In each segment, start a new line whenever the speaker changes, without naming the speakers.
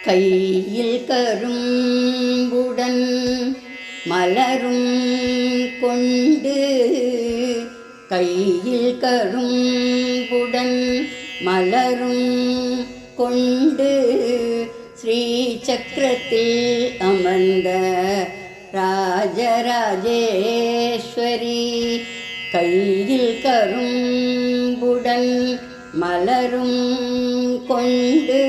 கையில் கரும்புடன் மலரும் கொண்டு கையில் கரும்புடன் மலரும் கொண்டு ஸ்ரீ சக்கரத்தில் அமர்ந்த ராஜராஜேஸ்வரி கையில் கரும்புடன் மலரும் கொண்டு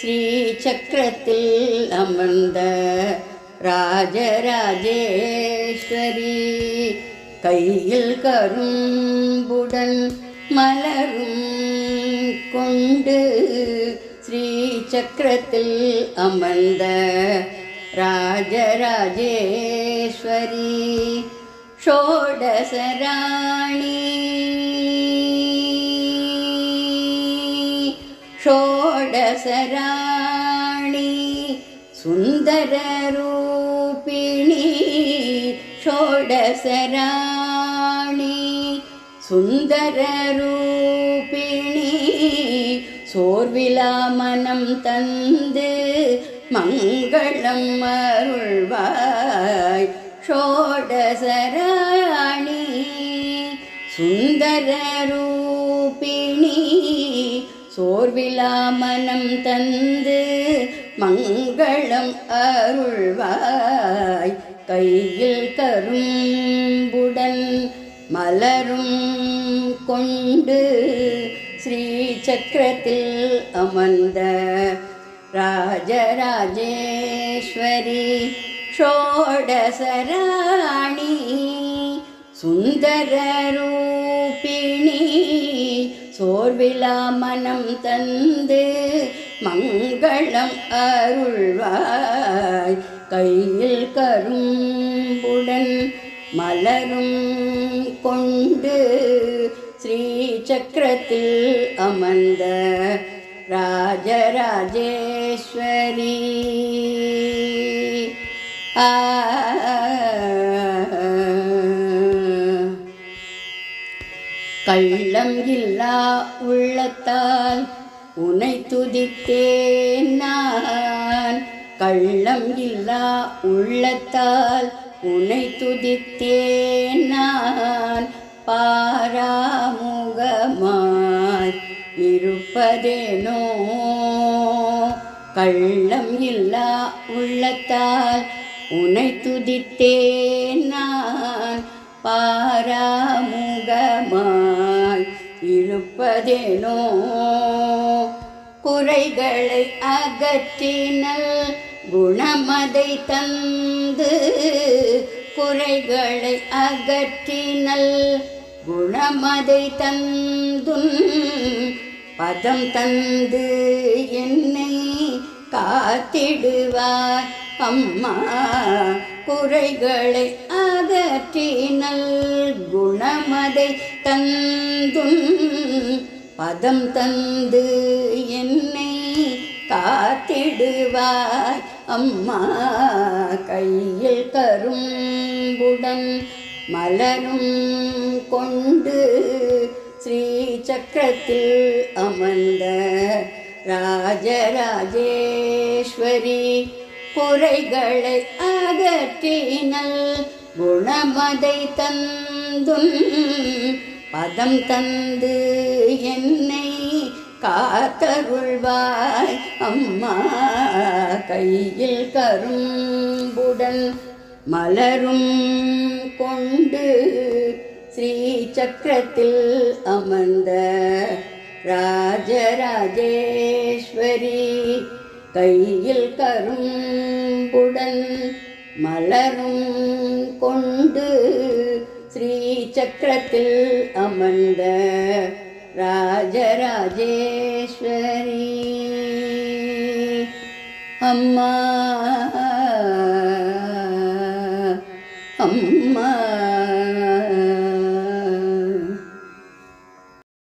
ஸ்ரீ சக்கரத்தில் அமர்ந்த ராஜராஜேஸ்வரி கையில் கரும்புடன் மலரும் கொண்டு ஸ்ரீ சக்கரத்தில் அமர்ந்த ராஜராஜேஸ்வரி ஷோடசராணி ஷோடசராணி சுந்தர ரூபிணி ஷோடசராணி சுந்தர ரூபிணி சோர்விலா மனம் தந்து மங்களம் அருள்வாய் ஷோடசராணி சுந்தர ரூபிணி சோர்விலா மனம் தந்து மங்களம் அருள்வாய் கையில் கரும்புடன் மலரும் கொண்டு ஸ்ரீ சக்கரத்தில் அமர்ந்த ராஜராஜேஸ்வரி ஷோடசராணி சுந்தர ரூபிணி சோர்விலா மனம் தந்து மங்களம் அருள்வாய் கையில் கரும்புடன் மலரும் கொண்டு ஸ்ரீ சக்கரத்தில் அமர்ந்த ராஜராஜேஸ்வரி கள்ளம் இல்லா உள்ளத்தால் உனை துதித்தேன் நான் கள்ளம் இல்லா உள்ளத்தால் உனை துதித்தேன் நான் பாராமுகமாய் இருப்பதேனோ கள்ளம் இல்லா உள்ளத்தால் உனை துதித்தேன் நான் பாராமுகமாய் இருப்பதேனோ குறைகளை அகற்றினல் குணமதை தந்து குறைகளை அகற்றினல் குணமதை தந்துன் பதம் தந்து என்னை காத்திடுவாய் அம்மா குறைகளை அகற்றினல் குணமதை தந்துன் பதம் தந்து என்னை காத்திடுவாய் அம்மா கையில் கரும்புடன் மலரும் கொண்டு ஸ்ரீ சக்கரத்தில் அமர்ந்த ராஜராஜேஸ்வரி குறைகளை அகற்றினல் குணமதை தந்துன் பதம் தந்து என்னை காத்தருள்வாய் அம்மா கையில் கரும்புடன் மலரும் கொண்டு ஸ்ரீ சக்கரத்தில் அமர்ந்த ராஜராஜேஸ்வரி கையில் கரும்புடன் மலரும் கொண்டு ஸ்ரீ சக்கரத்தில் அமர்ந்த ராஜராஜேஸ்வரி அம்மா